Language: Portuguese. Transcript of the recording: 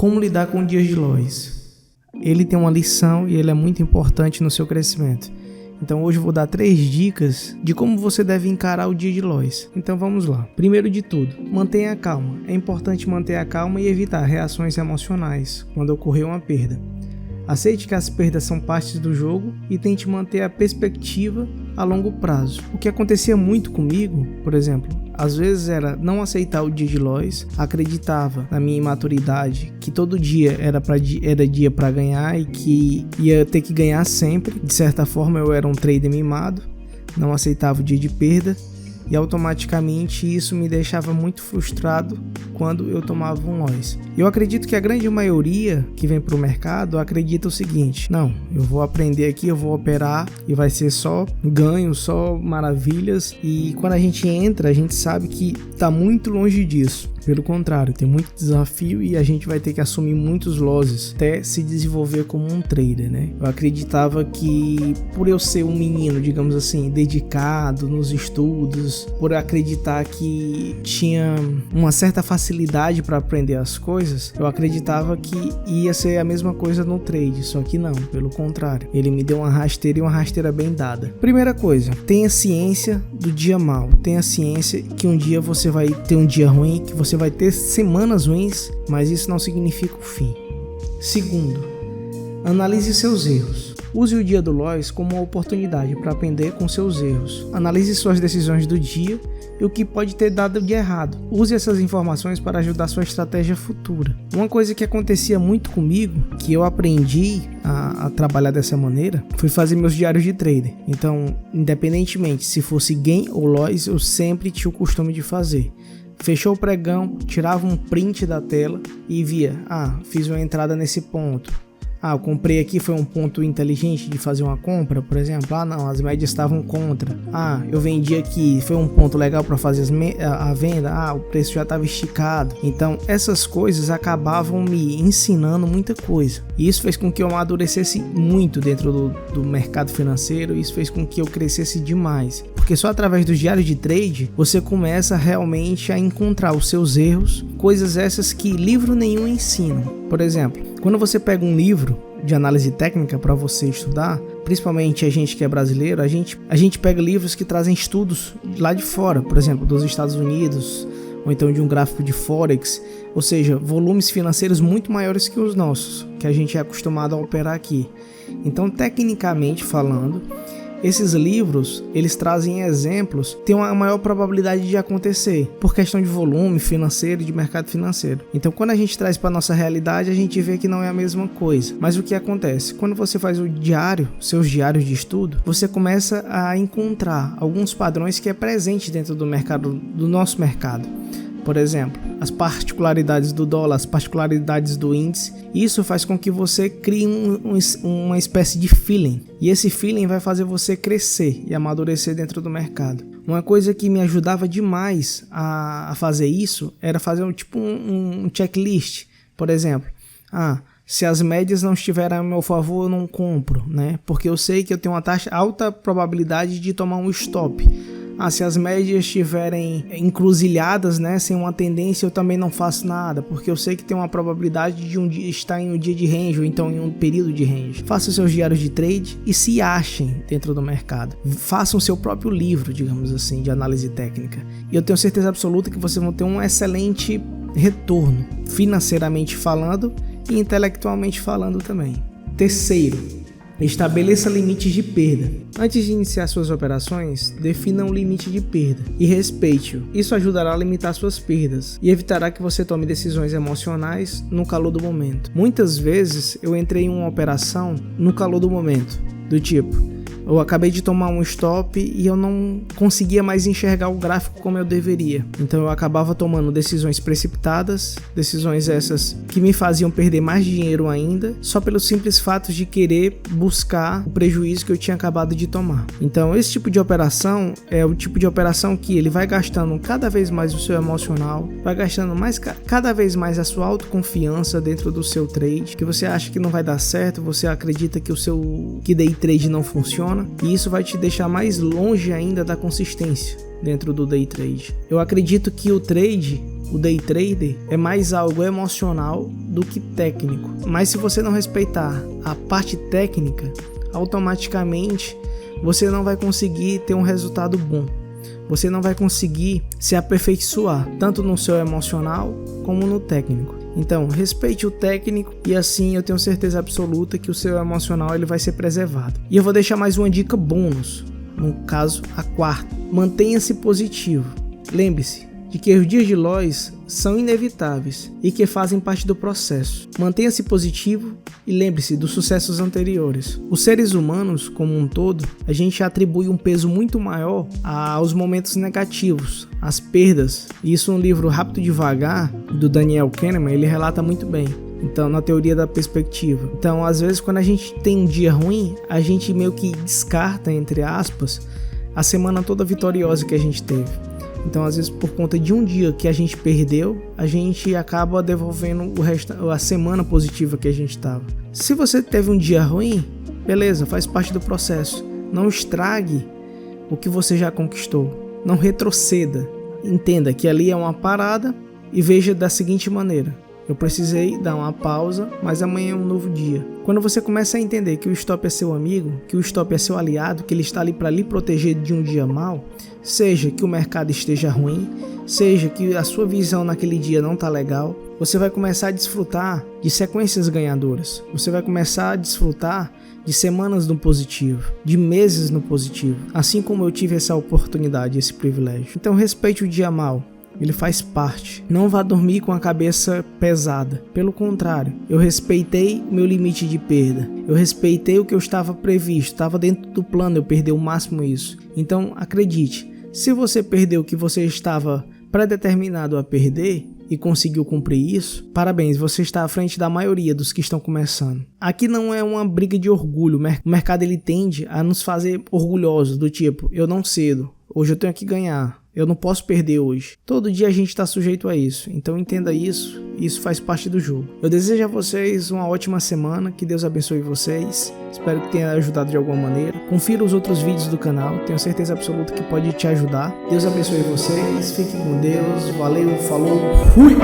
Como lidar com dias de loss? Ele tem uma lição e ele é muito importante no seu crescimento. Então hoje eu vou dar 3 dicas de como você deve encarar o dia de loss. Então vamos lá. Primeiro de tudo, mantenha a calma. É importante manter a calma e evitar reações emocionais quando ocorrer uma perda. Aceite que as perdas são partes do jogo e tente manter a perspectiva a longo prazo. O que acontecia muito comigo, por exemplo, às vezes era não aceitar o dia de loss, acreditava na minha imaturidade que todo dia era dia para ganhar e que ia ter que ganhar sempre. De certa forma eu era um trader mimado, não aceitava o dia de perda e automaticamente isso me deixava muito frustrado quando eu tomava um loss. Eu acredito que a grande maioria que vem para o mercado acredita o seguinte: não, eu vou aprender aqui, eu vou operar e vai ser só ganho, só maravilhas. E quando a gente entra, a gente sabe que está muito longe disso. Pelo contrário, tem muito desafio e a gente vai ter que assumir muitos losses até se desenvolver como um trader, né? Eu acreditava que por eu ser um menino, digamos assim, dedicado nos estudos, por acreditar que tinha uma certa facilidade para aprender as coisas, eu acreditava que ia ser a mesma coisa no trade, só que não, pelo contrário. Ele me deu uma rasteira e uma rasteira bem dada. Primeira coisa, tenha ciência do dia mau, tenha ciência que um dia você vai ter um dia ruim, que você vai ter semanas ruins, mas isso não significa o fim. Segundo, analise seus erros. Use o dia do loss como uma oportunidade para aprender com seus erros. Analise suas decisões do dia e o que pode ter dado de errado. Use essas informações para ajudar sua estratégia futura. Uma coisa que acontecia muito comigo, que eu aprendi a trabalhar dessa maneira, foi fazer meus diários de trader. Então, independentemente se fosse gain ou loss, eu sempre tinha o costume de fazer. Fechou o pregão, tirava um print da tela e via, fiz uma entrada nesse ponto. Eu comprei aqui, foi um ponto inteligente de fazer uma compra, por exemplo. Não, as médias estavam contra. Eu vendi aqui, foi um ponto legal para fazer a venda. O preço já estava esticado. Então, essas coisas acabavam me ensinando muita coisa. E isso fez com que eu amadurecesse muito dentro do mercado financeiro. Isso fez com que eu crescesse demais. Porque só através dos diários de trade, você começa realmente a encontrar os seus erros, coisas essas que livro nenhum ensina. Por exemplo, quando você pega um livro de análise técnica para você estudar, principalmente a gente que é brasileiro, a gente pega livros que trazem estudos lá de fora, por exemplo, dos Estados Unidos, ou então de um gráfico de Forex, ou seja, volumes financeiros muito maiores que os nossos, que a gente é acostumado a operar aqui. Então, tecnicamente falando, esses livros, eles trazem exemplos, tem uma maior probabilidade de acontecer, por questão de volume financeiro e de mercado financeiro. Então, quando a gente traz para nossa realidade, a gente vê que não é a mesma coisa. Mas o que acontece? Quando você faz o diário, seus diários de estudo, você começa a encontrar alguns padrões que é presente dentro do mercado, do nosso mercado. Por exemplo, as particularidades do dólar, as particularidades do índice. Isso faz com que você crie uma espécie de feeling. E esse feeling vai fazer você crescer e amadurecer dentro do mercado. Uma coisa que me ajudava demais a fazer isso era fazer um checklist. Por exemplo, se as médias não estiverem a meu favor, eu não compro, né? Porque eu sei que eu tenho uma alta probabilidade de tomar um stop. Se as médias estiverem encruzilhadas, né, sem uma tendência, eu também não faço nada, porque eu sei que tem uma probabilidade de um dia estar em um dia de range, ou então em um período de range. Façam seus diários de trade e se achem dentro do mercado. Façam seu próprio livro, digamos assim, de análise técnica. E eu tenho certeza absoluta que vocês vão ter um excelente retorno, financeiramente falando e intelectualmente falando também. Terceiro, estabeleça limites de perda. Antes de iniciar suas operações, defina um limite de perda e respeite-o. Isso ajudará a limitar suas perdas e evitará que você tome decisões emocionais no calor do momento. Muitas vezes eu entrei em uma operação no calor do momento, do tipo, eu acabei de tomar um stop e eu não conseguia mais enxergar o gráfico como eu deveria. Então eu acabava tomando decisões precipitadas, decisões essas que me faziam perder mais dinheiro ainda, só pelo simples fato de querer buscar o prejuízo que eu tinha acabado de tomar. Então esse tipo de operação é o tipo de operação que ele vai gastando cada vez mais o seu emocional, vai gastando cada vez mais a sua autoconfiança dentro do seu trade, que você acha que não vai dar certo, você acredita que o seu day trade não funciona. E isso vai te deixar mais longe ainda da consistência. dentro do day trade. Eu acredito que o day trader é mais algo emocional do que técnico. Mas se você não respeitar a parte técnica, automaticamente você não vai conseguir ter um resultado bom. Você não vai conseguir se aperfeiçoar, tanto no seu emocional como no técnico. Então, respeite o técnico e assim eu tenho certeza absoluta que o seu emocional ele vai ser preservado. E eu vou deixar mais uma dica bônus, no caso a quarta. Mantenha-se positivo. Lembre-se de que os dias de loss são inevitáveis e que fazem parte do processo. Mantenha-se positivo e lembre-se dos sucessos anteriores. Os seres humanos, como um todo, a gente atribui um peso muito maior aos momentos negativos, às perdas. E isso no livro Rápido e Devagar, do Daniel Kahneman, ele relata muito bem. Então, na teoria da perspectiva. Então, às vezes, quando a gente tem um dia ruim, a gente meio que descarta, entre aspas, a semana toda vitoriosa que a gente teve. Então, às vezes, por conta de um dia que a gente perdeu, a gente acaba devolvendo a semana positiva que a gente estava. Se você teve um dia ruim, beleza, faz parte do processo. Não estrague o que você já conquistou. Não retroceda. Entenda que ali é uma parada e veja da seguinte maneira. Eu precisei dar uma pausa, mas amanhã é um novo dia. Quando você começa a entender que o stop é seu amigo, que o stop é seu aliado, que ele está ali para lhe proteger de um dia mau, seja que o mercado esteja ruim, seja que a sua visão naquele dia não está legal, você vai começar a desfrutar de sequências ganhadoras. Você vai começar a desfrutar de semanas no positivo, de meses no positivo, assim como eu tive essa oportunidade, esse privilégio. Então respeite o dia mau. Ele faz parte. Não vá dormir com a cabeça pesada. Pelo contrário, eu respeitei o meu limite de perda. Eu respeitei o que eu estava previsto. Estava dentro do plano, eu perdi o máximo isso. Então, acredite, se você perdeu o que você estava predeterminado a perder e conseguiu cumprir isso, parabéns, você está à frente da maioria dos que estão começando. Aqui não é uma briga de orgulho. O mercado ele tende a nos fazer orgulhosos, do tipo, eu não cedo, hoje eu tenho que ganhar. Eu não posso perder hoje. Todo dia a gente está sujeito a isso. Então entenda isso. Isso faz parte do jogo. Eu desejo a vocês uma ótima semana. Que Deus abençoe vocês. Espero que tenha ajudado de alguma maneira. Confira os outros vídeos do canal. Tenho certeza absoluta que pode te ajudar. Deus abençoe vocês. Fiquem com Deus. Valeu. Falou. Fui.